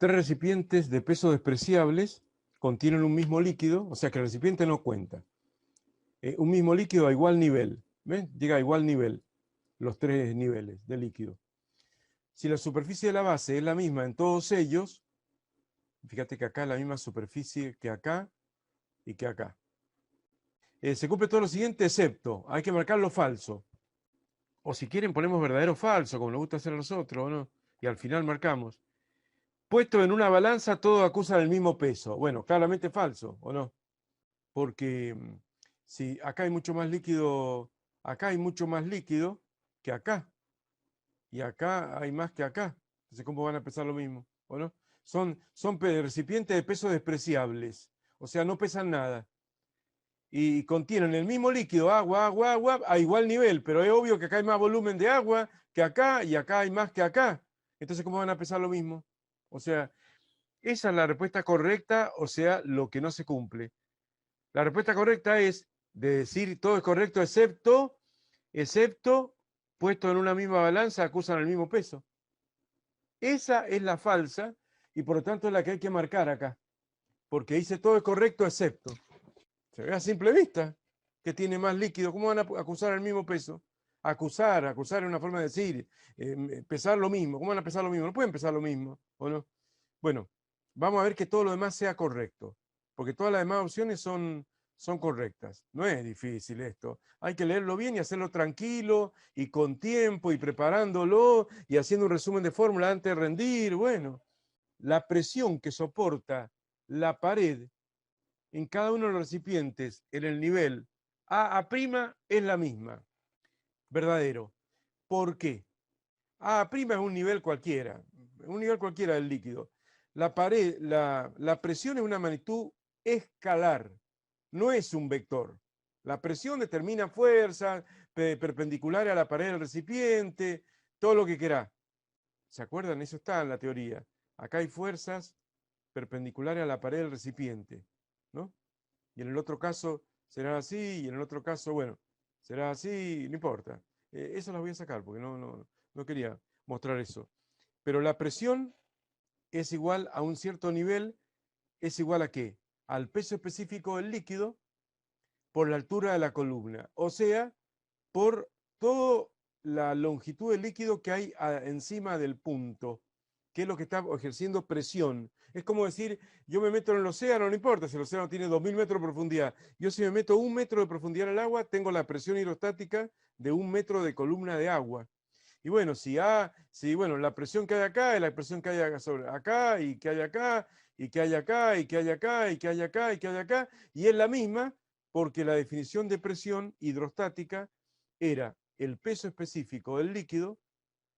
tres recipientes de peso despreciables contienen un mismo líquido, o sea que el recipiente no cuenta. Un mismo líquido a igual nivel, ¿ven? Llega a igual nivel, los tres niveles de líquido. Si la superficie de la base es la misma en todos ellos, fíjate que acá es la misma superficie que acá y que acá. Se cumple todo lo siguiente, excepto, hay que marcar lo falso. O si quieren ponemos verdadero o falso, como nos gusta hacer a nosotros, ¿no? Y al final marcamos. Puesto en una balanza, todos acusan el mismo peso. Bueno, claramente falso, ¿o no? Porque si acá hay mucho más líquido, acá hay mucho más líquido que acá. Y acá hay más que acá. Entonces, ¿cómo van a pesar lo mismo? ¿O no? Son recipientes de peso despreciables. O sea, no pesan nada. Y contienen el mismo líquido, agua, agua, agua, a igual nivel. Pero es obvio que acá hay más volumen de agua que acá y acá hay más que acá. Entonces, ¿cómo van a pesar lo mismo? O sea, esa es la respuesta correcta, o sea, lo que no se cumple. La respuesta correcta es de decir todo es correcto excepto puesto en una misma balanza acusan el mismo peso. Esa es la falsa y por lo tanto es la que hay que marcar acá. Porque dice todo es correcto excepto. Se ve a simple vista que tiene más líquido. ¿Cómo van a acusar el mismo peso? Acusar es una forma de decir, pesar lo mismo. ¿Cómo van a pesar lo mismo? No pueden pesar lo mismo, ¿o no? Bueno, vamos a ver que todo lo demás sea correcto, porque todas las demás opciones son correctas. No es difícil esto. Hay que leerlo bien y hacerlo tranquilo y con tiempo y preparándolo y haciendo un resumen de fórmula antes de rendir. Bueno, la presión que soporta la pared en cada uno de los recipientes en el nivel A' es la misma. Verdadero. ¿Por qué? A' es un nivel cualquiera del líquido. La presión es una magnitud escalar, no es un vector. La presión determina fuerzas perpendiculares a la pared del recipiente, todo lo que querá. ¿Se acuerdan? Eso está en la teoría. Acá hay fuerzas perpendiculares a la pared del recipiente, ¿no? Y en el otro caso será así, y en el otro caso, bueno, será así, no importa. Eso las voy a sacar porque no quería mostrar eso. Pero la presión es igual a un cierto nivel, ¿es igual a qué? Al peso específico del líquido por la altura de la columna, o sea, por toda la longitud del líquido que hay encima del punto, que es lo que está ejerciendo presión. Es como decir, yo me meto en el océano, no importa si el océano tiene 2000 metros de profundidad. Yo si me meto 1 metro de profundidad en el agua, tengo la presión hidrostática de 1 metro de columna de agua. Y bueno, bueno, la presión que hay acá es la presión que hay sobre acá, y que hay acá, y que hay acá, y que hay acá, y que hay acá, y que hay acá, y es la misma porque la definición de presión hidrostática era el peso específico del líquido,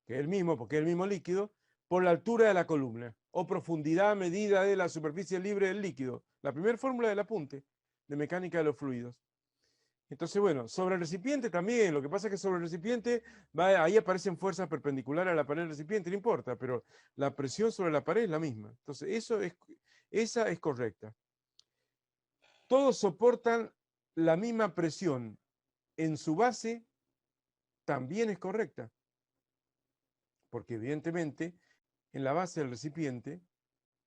que es el mismo, porque es el mismo líquido, por la altura de la columna, o profundidad medida de la superficie libre del líquido. La primera fórmula del apunte de mecánica de los fluidos. Entonces, bueno, sobre el recipiente también, lo que pasa es que sobre el recipiente, ahí aparecen fuerzas perpendiculares a la pared del recipiente, no importa, pero la presión sobre la pared es la misma. Entonces, esa es correcta. Todos soportan la misma presión en su base, también es correcta, porque evidentemente en la base del recipiente,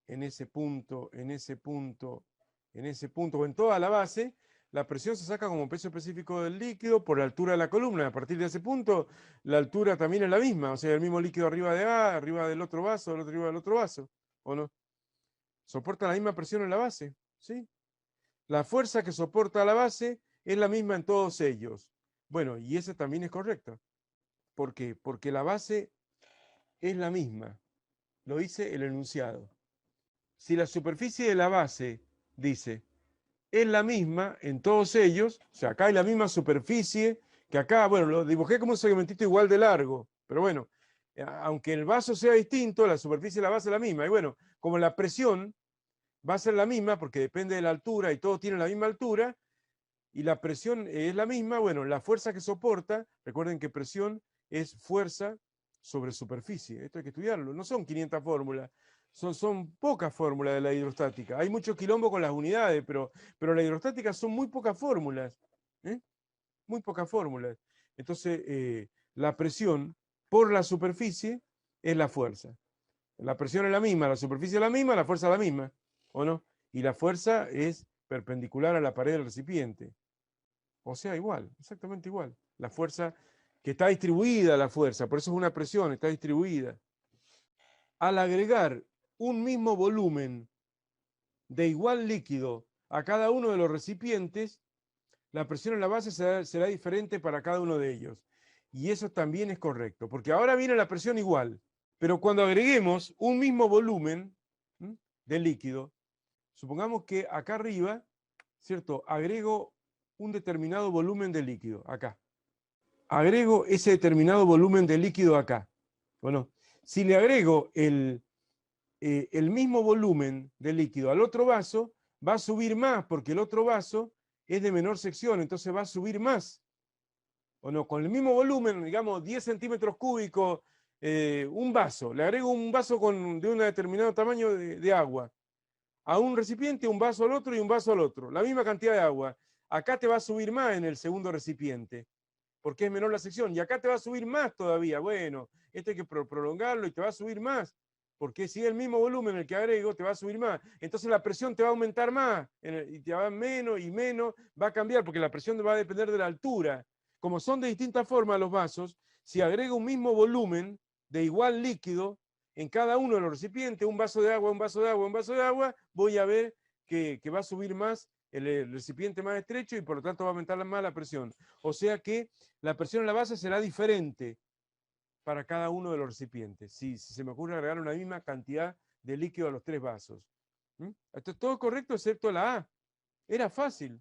en ese punto, en ese punto, en ese punto, o en toda la base, la presión se saca como peso específico del líquido por la altura de la columna. A partir de ese punto, la altura también es la misma, o sea, el mismo líquido arriba de A, arriba del otro vaso, del otro arriba del otro vaso, ¿o no? Soporta la misma presión en la base, ¿sí? La fuerza que soporta la base es la misma en todos ellos. Bueno, y esa también es correcta. ¿Por qué? Porque la base es la misma. Lo dice el enunciado. Si la superficie de la base, dice, es la misma en todos ellos, o sea, acá hay la misma superficie que acá, bueno, lo dibujé como un segmentito igual de largo, pero bueno, aunque el vaso sea distinto, la superficie de la base es la misma. Y bueno, como la presión va a ser la misma, porque depende de la altura y todos tienen la misma altura, y la presión es la misma, bueno, la fuerza que soporta, recuerden que presión es fuerza sobre superficie, esto hay que estudiarlo, no son 500 fórmulas, son pocas fórmulas de la hidrostática, hay mucho quilombo con las unidades, pero la hidrostática son muy pocas fórmulas, ¿eh? Muy pocas fórmulas. Entonces, la presión por la superficie es la fuerza. La presión es la misma, la superficie es la misma, la fuerza es la misma, ¿o no? Y la fuerza es perpendicular a la pared del recipiente. O sea, igual, exactamente igual. La fuerza que está distribuida, la fuerza, por eso es una presión, está distribuida. Al agregar un mismo volumen de igual líquido a cada uno de los recipientes, la presión en la base será diferente para cada uno de ellos. Y eso también es correcto, porque ahora viene la presión igual, pero cuando agreguemos un mismo volumen de líquido, supongamos que acá arriba, ¿cierto? Agrego un determinado volumen de líquido, acá. Agrego ese determinado volumen de líquido acá. Bueno, si le agrego el mismo volumen de líquido al otro vaso, va a subir más, porque el otro vaso es de menor sección, entonces va a subir más. ¿O no? Con el mismo volumen, digamos 10 centímetros cúbicos, un vaso, le agrego un vaso de un determinado tamaño de agua a un recipiente, un vaso al otro y un vaso al otro, la misma cantidad de agua. Acá te va a subir más en el segundo recipiente, porque es menor la sección, y acá te va a subir más todavía. Bueno, este hay que prolongarlo y te va a subir más, porque si es el mismo volumen el que agrego, te va a subir más. Entonces la presión te va a aumentar más, y te va menos y menos, va a cambiar, porque la presión va a depender de la altura. Como son de distintas formas los vasos, si agrego un mismo volumen de igual líquido en cada uno de los recipientes, un vaso de agua, un vaso de agua, un vaso de agua, voy a ver que va a subir más el recipiente más estrecho y por lo tanto va a aumentar más la presión. O sea que la presión en la base será diferente para cada uno de los recipientes. Si se me ocurre agregar una misma cantidad de líquido a los tres vasos. Esto es todo correcto excepto la A. Era fácil.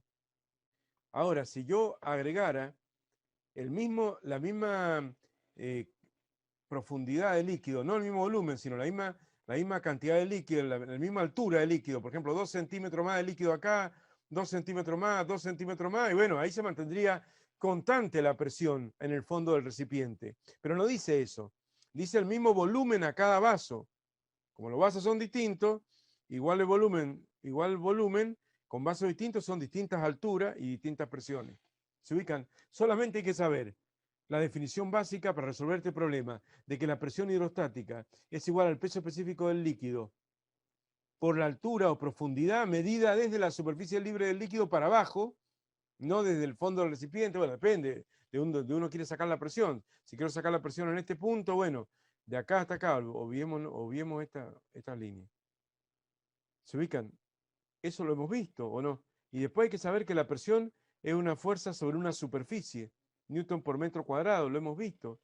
Ahora, si yo agregara la misma profundidad de líquido, no el mismo volumen, sino la misma cantidad de líquido, la misma altura de líquido, por ejemplo, 2 centímetros más de líquido acá, 2 centímetros más, 2 centímetros más, y bueno, ahí se mantendría constante la presión en el fondo del recipiente. Pero no dice eso, dice el mismo volumen a cada vaso. Como los vasos son distintos, igual el volumen, con vasos distintos son distintas alturas y distintas presiones. Se ubican, solamente hay que saber la definición básica para resolver este problema de que la presión hidrostática es igual al peso específico del líquido por la altura o profundidad medida desde la superficie libre del líquido para abajo, no desde el fondo del recipiente. Bueno, depende de uno quiere sacar la presión. Si quiero sacar la presión en este punto, bueno, de acá hasta acá, obviemos esta línea. ¿Se ubican? Eso lo hemos visto, ¿o no? Y después hay que saber que la presión es una fuerza sobre una superficie, Newton por metro cuadrado, lo hemos visto.